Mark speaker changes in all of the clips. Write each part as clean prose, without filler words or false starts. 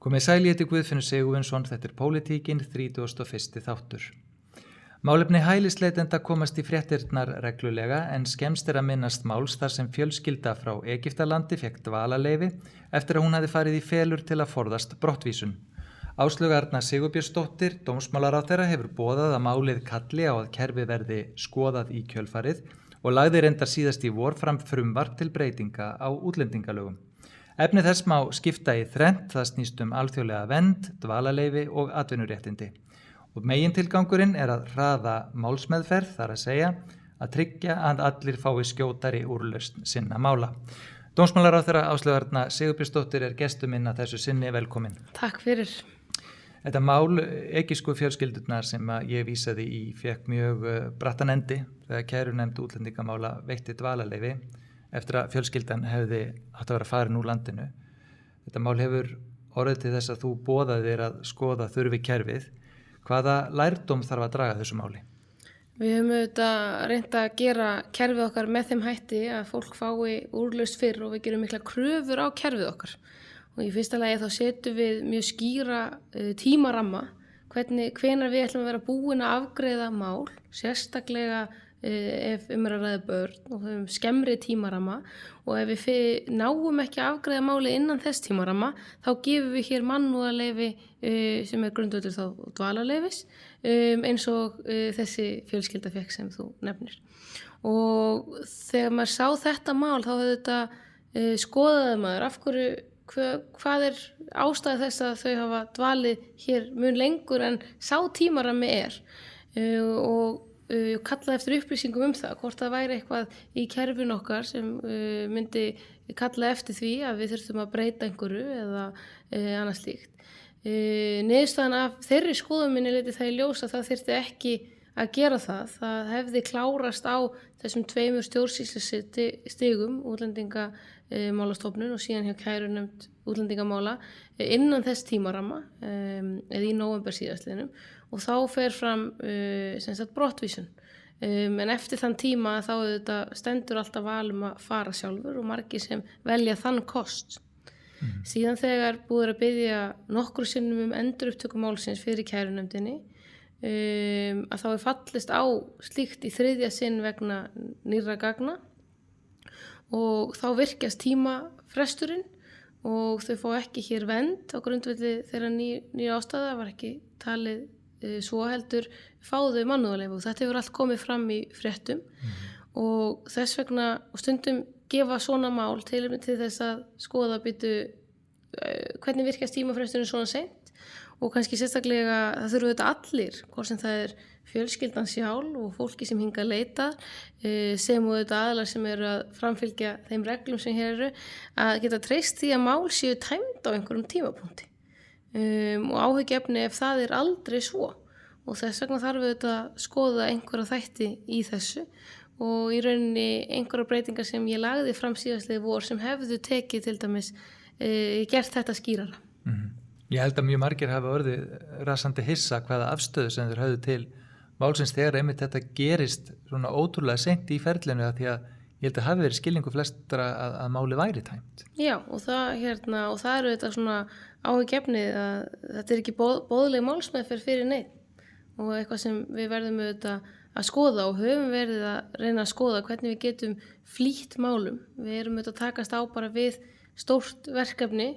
Speaker 1: Komið sæl, ég heiti Guðfinnur Sigurvinsson, þetta Pólitíkin, 31. þáttur. Málefni hælisleitenda komast í fréttirnar reglulega en skemmst að minnast máls þar sem fjölskylda frá Egyptalandi fékk dvalarleyfi eftir að hún hafði farið í felur til að forðast brottvísun. Áslaug Arna Sigurbjörnsdóttir, dómsmálaráðherra, hefur boðað að málið kalli á að kerfi verði skoðað í kjölfarið og lagði reyndar síðast í vor fram frumvarp til breytinga á útlendingalögum. Efni þess má skipta í þrennt, það snýst alþjóðlega vernd, dvalarleyfi og atvinnuréttindi. Og megintilgangurinn er að hraða málsmeðferð, þar að segja að tryggja að allir fái skjótari úrlausn sinna mála. Dómsmálaráðherra Áslaug Arna Sigurbjörnsdóttir er gestur minn að þessu sinni, velkomin.
Speaker 2: Takk fyrir.
Speaker 1: Þetta mál, egypsku fjölskyldurnar sem ég vísaði í, fékk mjög brattan endi þegar kærunefnd útlendingamála veitti dvalarleyfi eftir að fjölskyldan hefði átt að vera farin úr landinu. Þetta mál hefur orðið til þess að þú boðaðir að skoða þurfi kerfið. Hvaða lærdóm þarf að draga þessu máli?
Speaker 2: Við höfum auðvitað reynt að gera kerfið okkar með þeim hætti að fólk fái úrlausn fyrr og við gerum mikla kröfur á kerfið okkar. Og í fyrsta lagi þá setjum við mjög skýra tímaramma, hvenær við ætlum að vera búin að afgreiða mál, sérstaklega ef að ræða börn og höfum skemmri tímaramma og ef við náum ekki að afgreiða máli innan þess tímaramma þá gefum við hér mannúðarleyfi sem er grundvöllur þá dvalarleyfis eins og þessi fjölskylda fékk sem þú nefnir. Og þegar maður sá þetta mál þá hefði þetta skoðaði maður af hverju hvað er ástæða þess að þau hafa dvalið hér mun lengur en sá tímarammi er og kallaði eftir upplýsingum það, hvort það væri eitthvað í kerfinu okkar sem myndi kalla eftir því að við þurftum að breyta einhverju eða annað slíkt. Niðurstaðan af þeirri skoðun minni leiddi það í ljós að það þyrfti ekki að gera það. Það hefði klárast á þessum 2 stjórnsýslustigum, útlendingamálastofnun og síðan hjá kærunefnd útlendingamála innan þess tímaramma eða í nóvember síðastliðnum og þá fer fram brottvísun. En eftir þann tíma þá stendur alltaf val að fara sjálfur og margir sem velja þann kost. Síðan þegar búið að biðja nokkru sinnum endurupptöku málsins fyrir kærunefndinni að þá fallist á slíkt í 3. sinn vegna nýrra gagna og þá virkjast tímafresturinn og þau fá ekki hér vernd á grundvelli þeirra nýja ástæða var ekki talið svo heldur fáðu mannúðarleyfi og þetta hefur allt komið fram í fréttum og þess vegna og stundum gefa svona mál til þess að skoða hvernig virkjast tímafresturinn svona seint og kannski sérstaklega það þurfa þetta allir, hvort sem það er fjölskyldan sjálf og fólki sem hingað leita sem og þetta aðilar sem eru að framfylgja þeim reglum sem hér eru að geta treyst því að mál séu tæmd á einhverjum tímapunkti og áhyggjuefni ef það er aldrei svo og þess vegna þarf þetta að skoða einhverja þætti í þessu og í rauninni einhverja breytingar sem ég lagði fram síðastliðið vor sem hefðu tekið til dæmis gert þetta skýrara.
Speaker 1: Ég held að mjög margir hafa orðið rasandi hissa hvaða afstöðu sem þeir höfðu til málsins þegar einmitt þetta gerist svona ótrúlega seint í ferlinu því að ég held að hafi verið skilningu flestra að máli væri tæmt.
Speaker 2: Já, og það eru þetta svona áhyggjuefnið að þetta er ekki boðleg málsmeðferð fyrir neitt og eitthvað sem við verðum auðvitað að skoða og höfum verið að reyna að skoða hvernig við getum flýtt málum. Við erum auðvitað að takast á bara við stórt verkefni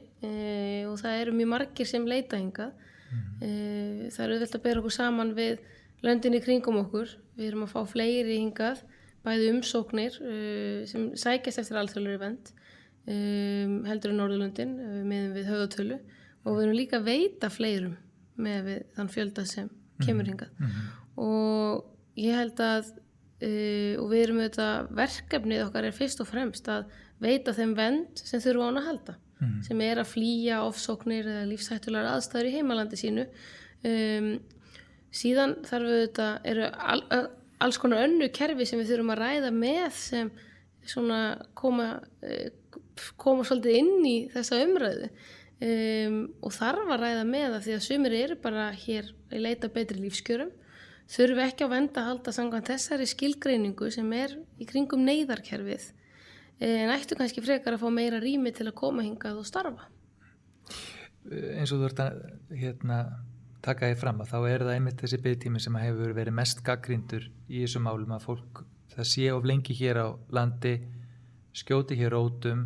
Speaker 2: og það eru mjög margir sem leita hingað. Það er auðvitað að bera okkur saman við löndin í kringum okkur. Við erum að fá fleiri hingað, bæði umsóknir sem sækjast eftir alþjóðlegri vernd, heldur en Norðurlöndin meðan við höfðatölu og við erum líka að veita fleirum með við þann fjölda sem kemur hingað. Og ég held að og við erum auðvitað verkefnið okkar er fyrst og fremst að veita þeim vernd sem þurfa á hana að halda sem er að flýja ofsóknir eða lífshættulegar aðstæður í heimalandi sínu. Síðan þarf auðvitað eru alls konar önnur kerfi sem við þurfum að ræða með sem svona koma svolítið inn í þessa umræðu og þarf að ræða með það því að sumir eru bara hér að leita betri lífskjörum þurfi ekki á vernd að halda samkvæmt þessari skilgreiningu sem er í kringum neyðarkerfið en ættu kannski frekar að fá meira rými til að koma hingað og starfa.
Speaker 1: eins og þú ert að taka því fram að þá það einmitt þessi biðtími sem hefur verið mest gagnrýndur í þessum málum að fólk það sé of lengi hér á landi, skjóti hér rótum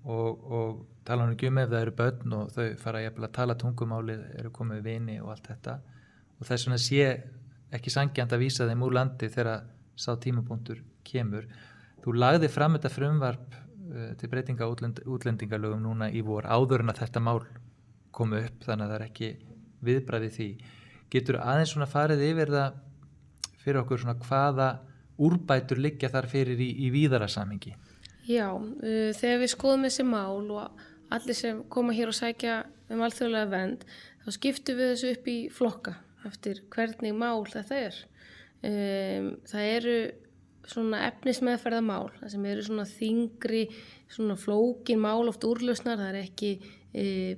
Speaker 1: og tala nú ekki ef það eru börn og þau fara jafnvel að tala tungumálið, eru komið vini og allt þetta og þess vegna sé ekki sanngjarnt að vísa þeim úr landi þegar sá tímapunktur kemur. Þú lagði fram þetta frumvarp til breytinga útlendingalögum núna í vor áður en að þetta mál kom upp þannig að það ekki viðbragð því. Getur aðeins svona farið yfir það fyrir okkur svona hvaða úrbætur liggja þar fyrir í víðara samhengi?
Speaker 2: Já, þegar við skoðum þessi mál og allir sem koma hér og sækja alþjóðlega vernd, þá skiptum við þessu upp í flokka eftir hvernig mál þetta Það eru svona efnismeðferðamál, það sem eru svona þyngri, svona flókin mál oft úrlausnar, það ekki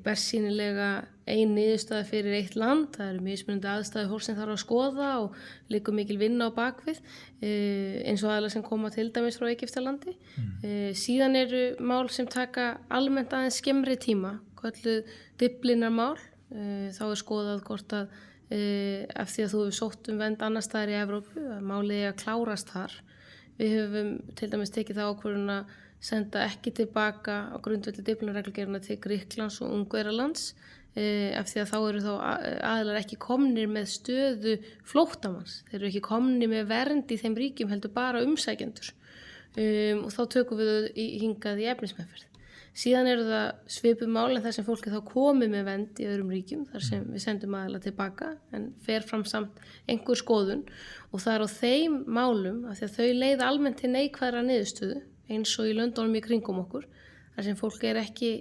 Speaker 2: bersýnilega ein niðurstaða fyrir eitt land, það eru mismunandi aðstæður fólk sem þarf að skoða og liggur mikil vinna á bakvið, eins og aðalega sem koma til dæmis frá Egyptalandi. Síðan eru mál sem taka almennt aðeins skemmri tíma, kölluð Dyflinnarmál, þá skoðað hvort að eftir að þú hefur sótt vernd annars staðar í Evrópu, að málið að klárast þar. Við höfum til dæmis tekið það ákvörðun að senda ekki tilbaka á grundvelli Dyflinnarreglugerðarinnar til Grikklands og Ungverjalands eftir að þá eru þá aðilar ekki komnir með stöðu flóttamanns. Þeir eru ekki komnir með vernd í þeim ríkjum heldur bara umsækjendur og þá tökum við hingað í efnismeðferð. Síðan eru það svipuð mál en þar sem fólk þá komið með vernd í öðrum ríkjum þar sem við sendum aðila tilbaka en fer fram samt einhver skoðun og það er á þeim málum af því að þau leiða almennt til neikvæðra niðurstöðu eins og í löndunum í kringum okkur þar sem fólk ekki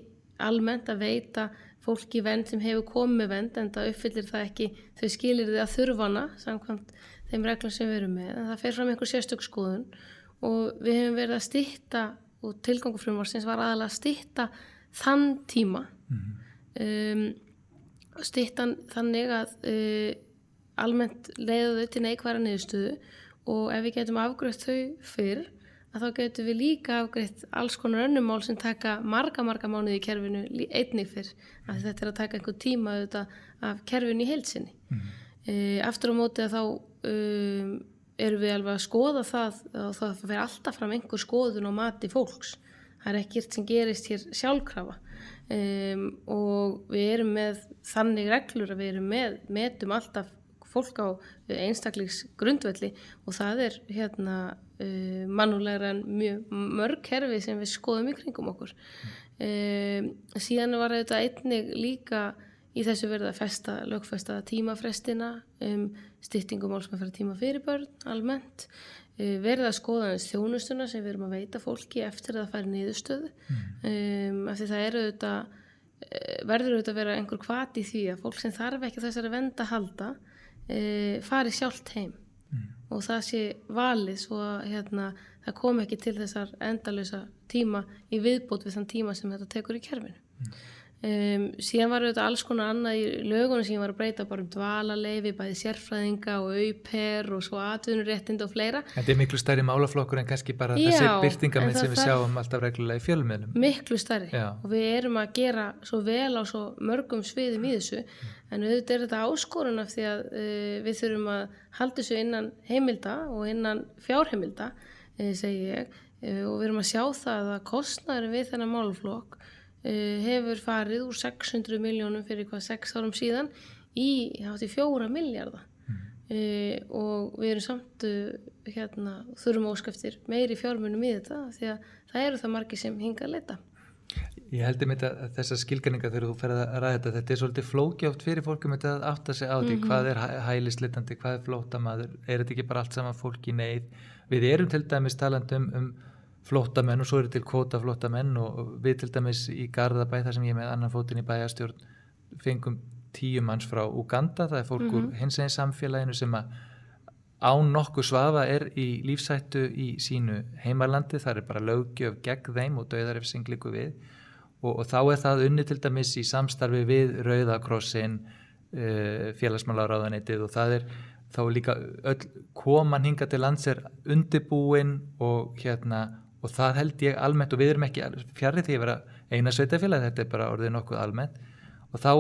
Speaker 2: almennt að veita fólki vernd sem hefur komið með vernd en það uppfyllir það ekki þau skilyrði að þurfana samkvæmt þeim reglum sem við erum með en það fer fram einhver sérstök skoðun og við hefum verið að stytta og tilgangur frumvarpsins var aðalega að stytta þann tíma styttan þannig að almennt leiða þau til neikvæðra niðurstöðu og ef við getum afgreitt þau fyrr að þá getum við líka afgreitt alls konar önnur mál sem taka marga mánuði í kerfinu einnig fyrr af því þetta að taka einhver tíma auðvitað af kerfinu í heild sinni. Aftur á móti að þá erum við alveg að skoða það og það fer alltaf fram einhver skoðun á mati fólks. Það ekkert sem gerist hér sjálfkrafa og við erum með þannig reglur að við erum metum alltaf fólk á einstaklingsgrundvelli og það mannúðlegra en mjög mörg kerfi sem við skoðum í kringum okkur. Síðan var þetta einnig líka í þessu verið að lögfesta tímafrestina, styttingu málsmeðferðar tíma fyrir börn almennt, verið að skoða þjónustuna sem við erum að veita fólki eftir að það færi niðurstöðu. Af því það verður auðvitað að vera einhver hvati í því að fólk sem þarf ekki þessari vernd að halda fari sjálft heim og það sé valið svo að það kom ekki til þessar endalausa tíma í viðbót við þann tíma sem þetta tekur í kerfinu. Síðan var auðvitað alls konar annað í lögunum sem ég var að breyta bara dvalarleyfi, bæði sérfræðinga og au-pair og svo atvinnuréttindi og fleira. Þetta
Speaker 1: er miklu stærri málaflokkur en kannski bara þessi birtingarmynd sem við sjáum alltaf reglulega í fjölmiðlum.
Speaker 2: Miklu stærri og við erum að gera svo vel á svo mörgum sviðum í þessu en auðvitað er þetta áskorun af því að við þurfum að halda þessu innan heimilda og innan fjárheimilda, segi ég, og við erum að sjá það að kostnaðurinn við þennan málaflokk hefur farið úr 600 milljónum fyrir 6 árum síðan í 4 milljarða og við erum samt þurfum óska eftir meiri fjármunum í þetta því að það eru það margir sem hingað að leita.
Speaker 1: Ég held einmitt að þessar skilgreiningar þegar þú ferð að ræða þetta er svolítið flókið fyrir fólkum að átta sig á því hvað er hælisleitandi, hvað er flóttamaður, er þetta ekki bara allt saman fólk í neyð. Við erum til dæmis talandi flóttamenn og svo eru til kvótaflóttamenn og við til dæmis í Garðabæ þar sem ég með annan fótinn í bæjarstjórn fengum 10 manns frá Uganda, það er fólk úr hinsegin samfélaginu sem án nokkuð svafa er í lífshættu í sínu heimalandi, það er bara löggjöf gegn þeim og dauðarefsing liggur við og þá er það unnið til dæmis í samstarfi við Rauða krossin, félagsmálaráðuneytið og það er þá líka öll koman hingað til lands er undirbúin og og það held ég almennt og við erum ekki fjarri því að vera eina sveitafélag, þetta er bara orðið nokkuð almennt og þá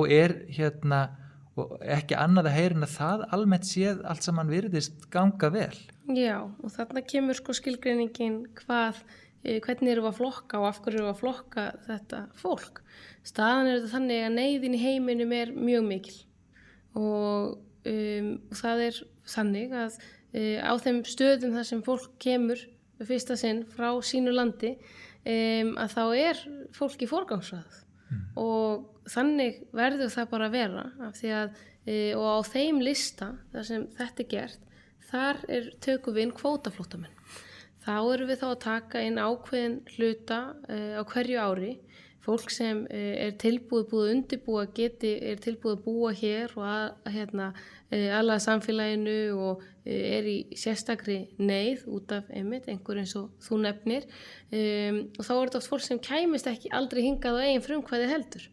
Speaker 1: og ekki annað að heyra en að það almennt séð allt saman virðist ganga vel.
Speaker 2: Já, og þarna kemur skilgreiningin hvernig erum við að flokka og af hverju erum við að flokka þetta fólk. Staðan þetta þannig að neyðin í heiminum mjög mikil og það þannig að á þeim stöðum þar sem fólk kemur fyrsta sinn frá sínu landi að þá fólk í forgangsröð og þannig verður það bara að vera af því að og á þeim lista þar sem þetta gert þar tökum við inn kvótaflóttamenn. Þá erum við þá að taka inn ákveðin hluta á hverju ári, fólk sem tilbúið að undirbúa tilbúið að búa hér og aðlaga samfélaginu og í sérstakri neyð út af einhver eins og þú nefnir og þá þetta oft fólk sem kæmist ekki aldrei hingað á eigin frumkvæði heldur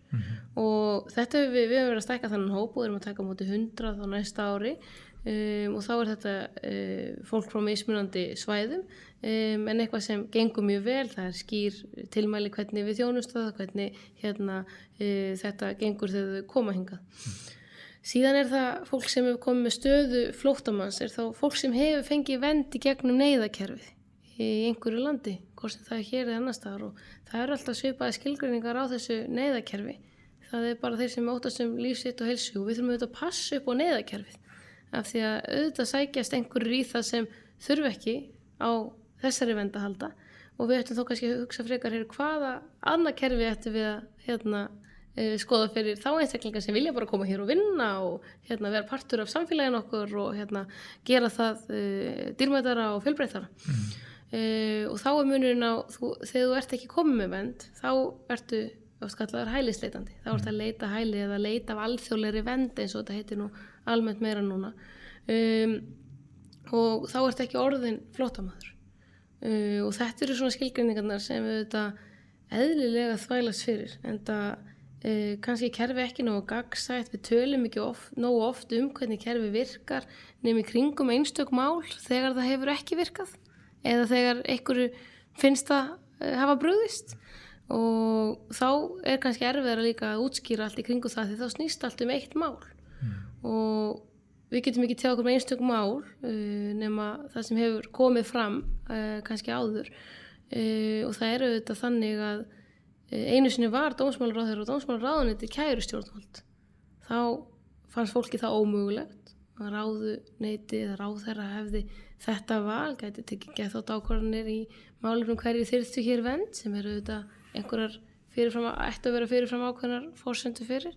Speaker 2: og þetta við höfum verið að stækka þannig hóp og erum að taka á móti 100 á næsta ári og þá þetta fólk frá mismunandi svæðum en eitthvað sem gengur mjög vel, það skýr tilmæli hvernig við þjónumst það, hvernig þetta gengur þegar þau koma hingað. Síðan það fólk sem hefur komið með stöðu flóttamanns, þá fólk sem hefur fengið vernd í gegnum neyðakerfið í einhverju landi, hvort sem það hér eða annars staðar og það alltaf svipaði skilgreiningar á þessu neyðakerfi. Það bara þeir sem óttast líf sitt og heilsu og við þurfum auðvitað að passa upp á neyðakerfið af því að auðvitað sækjast einhverjir í það sem þurfi ekki á þessari vernd að halda og við ætlum þó kannski að hugsa frekar hvaða annað kerfi ættum við að skoða fyrir þá einstaklingar sem vilja bara koma hér og vinna og vera partur af samfélaginu okkur og gera það dýrmætara og fjölbreyttara. Og þá munurinn á þegar þú ert ekki komið með vernd þá ertu kallaður hælisleitandi, þá ertu að leita hæli eða leita af alþjóðlegri vernd eins og þetta heitir nú almennt meira núna og þá ertu ekki orðin flóttamaður og þetta eru svona skilgreiningarnar sem við þetta eðlilega þvælast fyrir en það kannski kerfi ekki nógu gagnsætt, við tölum ekki nógu oft hvernig kerfi virkar nema í kringum einstök mál þegar það hefur ekki virkað eða þegar einhverju finnst það hafa brugðist og þá kannski erfiðara líka að útskýra allt í kringu það því þá snýst allt eitt mál og við getum ekki tjáð okkur með einstök mál nema það sem hefur komið fram kannski áður og það auðvitað þannig að einu sinni var dómsmálaráðherra og dómsmálaráðuneytið kærustjórnvald þá fannst fólki það ómögulegt að ráðuneyti eða ráðherra hefði þetta val, gæti tekið geðþótt ákvarðanir í málefnum hverju þyrftu hér vernd sem auðvitað einhverjar ættu að vera fyrirfram ákveðnar forsendur fyrir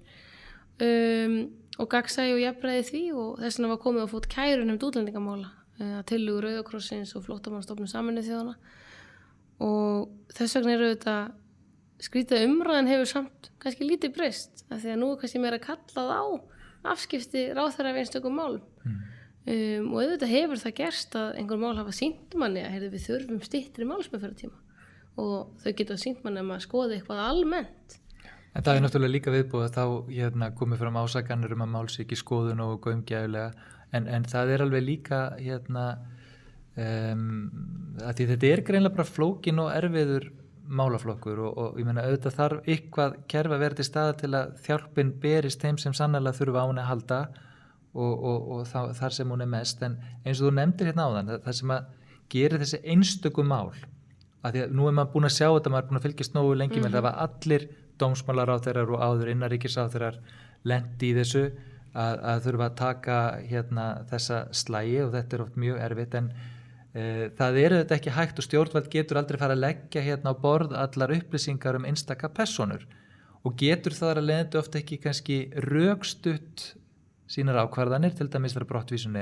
Speaker 2: og gagnsæi og jafnræði því og þess vegna var komið á fót kærunefnd útlendingamála að tillögu Rauða krossins og Flóttamannastofnun Sameinuðu þjóðanna og þess vegna þetta skrítið umræðan hefur samt kannski lítið breyst af því að nú kannski meira kallað á afskipti ráðherra af einstökum málum og auðvitað hefur það gerst að einhver mál hafa sýnt manni að við þurfum styttri málsmeðferðartíma og þau geta sýnt manni að maður skoði eitthvað almennt.
Speaker 1: En það náttúrulega líka viðbúið að þá komið fram ásakanir að mál sé ekki skoðun og gaumgæfilega en það alveg líka að því þetta greinlega bara flókin og erfiður málaflokkur og ég meina auðvitað þarf eitthvað kerfi að vera til staðar til að þjálpin berist þeim sem sannarlega þurfa á henni að halda og þar sem hún mest en eins og þú nefndir áðan það sem að gerir þessi einstöku mál að því að nú maður búin að sjá þetta, maður búin að fylgjast nógu lengi með það var allir dómsmálaráðherrar og áður innanríkisráðherrar lent í þessu að þurfa að taka þessa slægi og þetta oft mjög erfitt en það þetta ekki hægt og stjórnvald getur aldrei fara að leggja á borð allar upplýsingar einstaka persónur og getur það að leiðandi ofta ekki kannski rökstutt sínar ákvarðanir til dæmis þegar brottvísun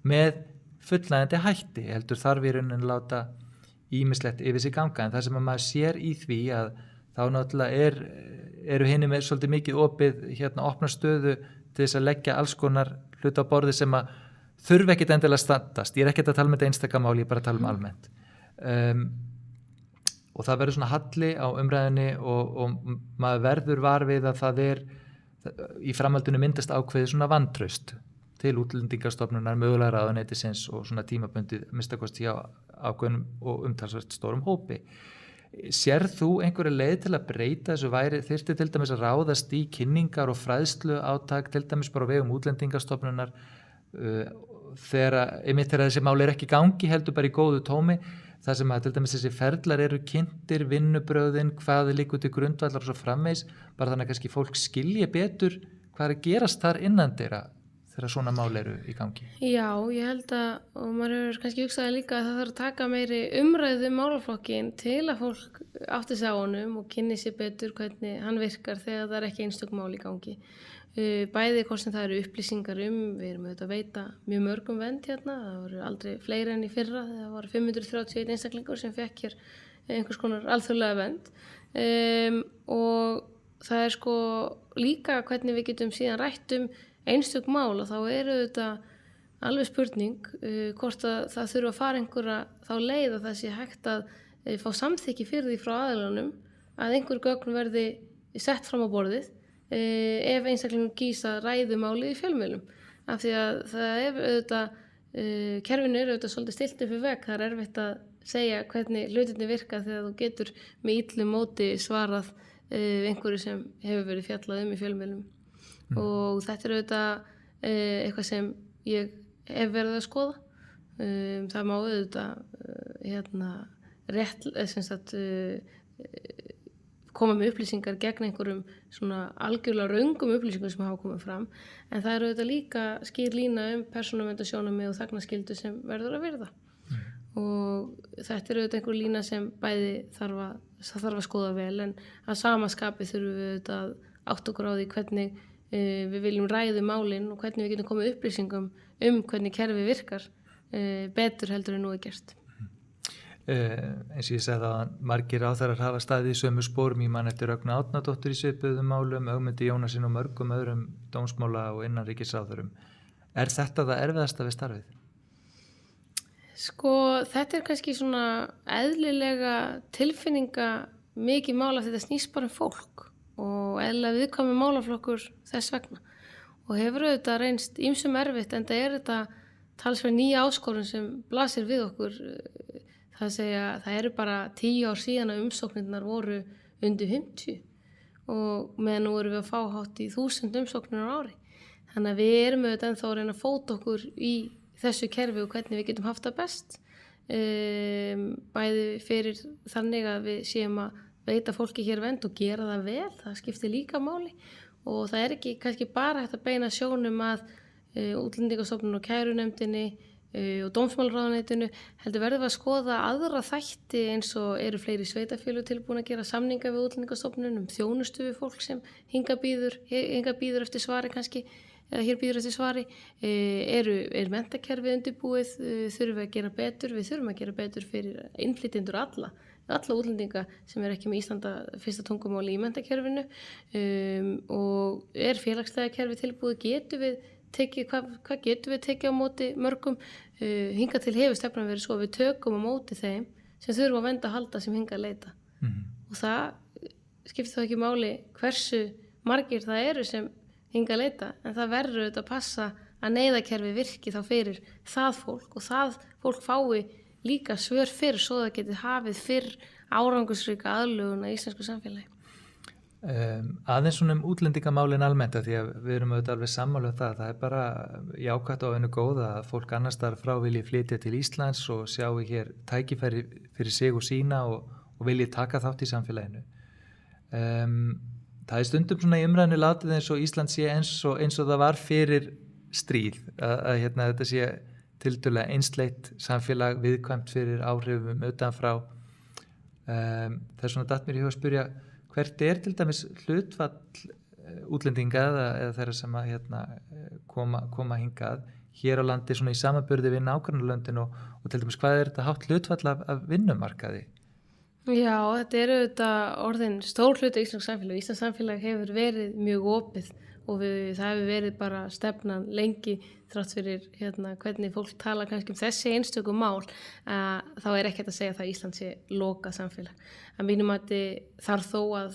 Speaker 1: með fullnægjandi hætti heldur þarf í rauninni láta ýmislegt yfir sig ganga en það sem maður sér í því að þá náttúrulega eru hinni með svolítið mikið opið opna stöðu til þess að leggja alls konar hluti á borði sem að þurfi ekkit endilega standast, ég ekkert að tala með þetta einstaka mál, ég bara að tala almennt og það verður svona halli á umræðinni og maður verður var við að það í framhaldinu myndast ákveðið svona vantraust til útlendingastofnunar mögulega ráðuneytisins og svona tímabundið minnstakosti hjá ákveðnum og umtalsvert stórum hópi. Sérð þú einhverja leið til að breyta þessu þyrfti til dæmis að ráðast í kynningar og fræðslu átak til dæmis bara á vegum útlendingastofnunar þegar þessi mál ekki í gangi heldur bara í góðu tómi það sem að til dæmis þessi ferlar eru kynntir vinnubrögðin, hvað liggur til grundvallar og svo frammeins, bara þannig að kannski fólk skilji betur hvað að gerast þar innan þeirra þegar svona mál eru í gangi.
Speaker 2: Já, ég held að, og maður hefur kannski hugsaði líka að það þarf að taka meiri umræðu málaflokkin til að fólk átti sig á honum og kynni sér betur hvernig hann virkar þegar það ekki einstök mál í gangi. Bæði hvort sem það eru upplýsingar við erum auðvitað að veita mjög mörgum vernd hérna, það voru aldrei fleiri enn í fyrra, það voru 531 einstaklingur sem fekk hér einhvers konar alþjóðlega vernd og það sko líka hvernig við getum síðan rætt einstök mál og þá þetta alveg spurning hvort að það þurfa að fara einhverja þá leið að það sé hægt að fá samþykki fyrir því frá aðilunum að einhver gögn verði sett fram á borðið ef einstaklingum kýs að ræðu málið í fjölmiðlum af því að það auðvitað kerfinu auðvitað svolítið stilt upp í vegg, það erfitt að segja hvernig hlutirnir virka þegar þú getur með illu móti svarað einhverju sem hefur verið fjallað í fjölmiðlum. Og þetta auðvitað eitthvað sem ég hef verið að skoða það má auðvitað koma með upplýsingar gegn einhverjum svona algjörlega röngum upplýsingum sem hafa komið fram en það auðvitað líka skýr lína persónuverndarsjónarmið og þagnarskyldu sem verður að virða og þetta auðvitað einhver lína sem bæði þarf að skoða vel en að sama skapi þurfum við auðvitað að átta okkur á því hvernig við viljum ræða málin og hvernig við getum komið upplýsingum hvernig kerfi virkar betur heldur en nú gert.
Speaker 1: Eins og ég sagði að margir ráðherrar hafa staðið í sömu spórum í mann eftir Rögnu Árnadóttur í svipuðum málum, Ögmundi Jónassyni og mörgum öðrum dómsmála og innanríkisráðherrum. Þetta það erfiðasta við starfið?
Speaker 2: Sko, þetta kannski svona eðlilega tilfinninga mikið mála þetta snýst bara fólk og eðlilega viðkvæmur málaflokkur þess vegna og hefur auðvitað reynst ýmsum erfitt en það þetta talsverð nýja áskorun sem blasir við okkur það eru bara 10 ár síðan að umsóknirnar voru undir 50 og meðan nú erum við að fá hátt í 1000 umsóknir á ári þannig að við erum auðvitað ennþá að reyna að fóta okkur í þessu kerfi og hvernig við getum haft það best bæði fyrir þannig að við séum að veita fólki hér vernd og gera það vel, það skiptir líka máli og það ekki kannski bara hægt að beina sjónum að Útlendingastofnun og kærunefndinni og dómsmálaráðuneytinu heldur verðum við að skoða aðra þætti eins og eru fleiri sveitafélög tilbúin að gera samninga við Útlendingastofnun þjónustu við fólk sem hingað bíður eftir svari kannski eða hér bíður eftir svari er menntakerfið undirbúið þurfum við að gera betur, við þurfum að gera betur fyrir innflytjendur alla útlendinga sem ekki með Íslanda fyrsta tungumáli í menntakerfinu og félagslega kerfi tilbúið hvað getum við tekið á móti mörgum hingað til hefur stefnan verið svo við tökum á móti þeim sem þurfa að venda að halda sem hingað leita og það skiptir þá ekki máli hversu margir það eru sem hingað leita en það verður auðvitað að passa að neyðakerfi virki þá fyrir það fólk og það fólk fái líka svör fyrr svo það geti hafið fyrr árangusríka aðlögun á íslensku samfélagi.
Speaker 1: Aðeins svona útlendingamálin almennt því að við erum auðvitað alveg sammála það er bara jákvætt og einu góð að fólk annars staðar frá vilji flytja til Íslands og sjáu hér tækifæri fyrir sig og sína og vilji taka þátt í samfélaginu. Það stundum svona í umræðinu látið eins og Ísland sé eins og það var fyrir stríð að þetta sé tiltölulega einsleitt samfélag viðkvæmt fyrir áhrifum utanfrá. Það svona datt mér í huga að spyrja hvert til dæmis hlutfall útlendinga eða þeirra sem að koma hingað hér á landi svona í samanburði við nágrannalöndin og til dæmis hvað þetta hátt hlutfall af vinnumarkaði?
Speaker 2: Já, þetta auðvitað orðin stór hluti íslensk samfélag. Íslensk samfélag hefur verið mjög opið og það hefur verið bara stefnan lengi þrátt fyrir hvernig fólk tala kannski þessi einstöku mál þá ekki hægt að segja það Ísland sé lokað samfélag. Að mínum að þarf þó að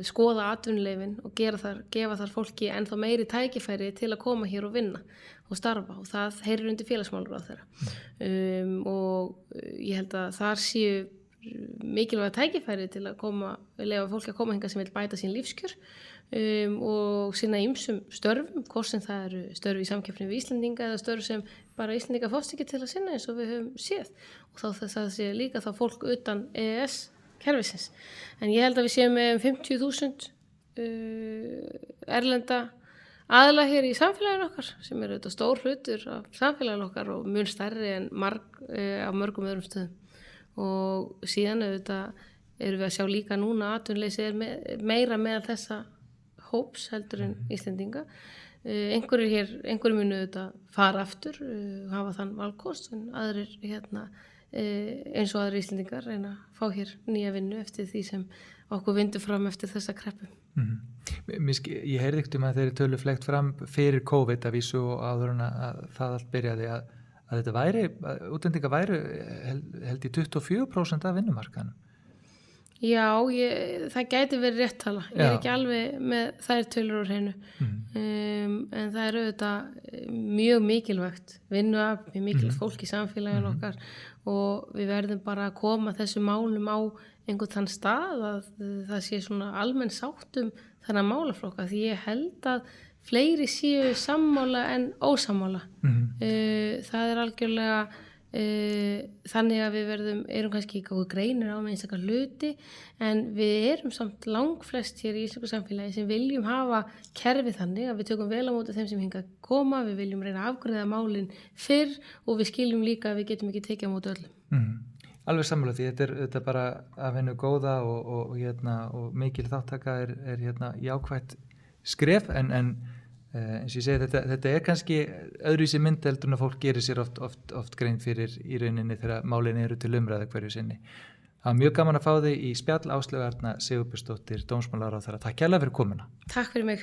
Speaker 2: skoða atvinnuleyfin og gefa þar fólki ennþá meiri tækifæri til að koma hér og vinna og starfa og það heyrir undir félagsmálaráðherra og ég held að þar séu mikilvæga tækifæri til að leyfa fólki að koma hingað sem vil bæta sín lífskjör og sinna ýmsum störfum, hvort sem það eru störf í samkeppni við Íslendinga eða störf sem bara Íslendinga fást ekki til að sinna eins og við höfum séð og þá það sé líka þá fólk utan EES-kerfisins. En ég held að við séum með 50.000 erlenda aðila hér í samfélaginu okkar sem eru þetta stór hlutur af samfélaginu okkar og mun stærri en á mörgum öðrum stöðum. Og síðan erum við að sjá líka núna að atvinnuleysi meira meðal þessa hóps heldur en Íslendinga. Einhverjir munu fara aftur, hafa þann valkost, en aðrir eins og aðrir Íslendingar reyna að fá hér nýja vinnu eftir því sem okkur vindur fram eftir þessa kreppu.
Speaker 1: Ég heyrði ekkert að þeir tölu flegt fram fyrir COVID að vísu og áður en að það allt byrjaði að þetta útlendingar væru held í 24% af vinnumarkaðnum.
Speaker 2: Já, það gæti verið réttala. Ég er ekki alveg með þær tölur úr hreinu. En það er auðvitað mjög mikilvægt vinnuafl, mjög mikilvægt fólk í samfélaginu okkar og við verðum bara að koma þessum málum á einhvern þann stað að það sé svona almenn sátt þennan málaflokka því ég held að fleiri séu sammála en ósammála. Það er algjörlega þannig að við erum kannski ekki góð greinir á með einstakar hluti en við erum samt langflest hér í íslensku samfélagi sem viljum hafa kerfi þannig að við tökum vel á móti þeim sem hingað koma, við viljum reyna að afgreiða málin fyrr og við skiljum líka að við getum ekki tekið á móti öllum.
Speaker 1: Alveg sammála því, þetta er bara að vinna góða og mikil þáttaka er jákvætt skref en eins og ég segi þetta er kannski öðruvísi mynd heldur en að fólk gerir sér oft grein fyrir í rauninni þegar málin eru til umræðu hverju sinni. Það var mjög gaman að fá þig í spjall. Áslaug Arna Sigurbjörnsdóttir, dómsmálaráðherra. Takk kærlega fyrir komuna.
Speaker 2: Takk fyrir mig.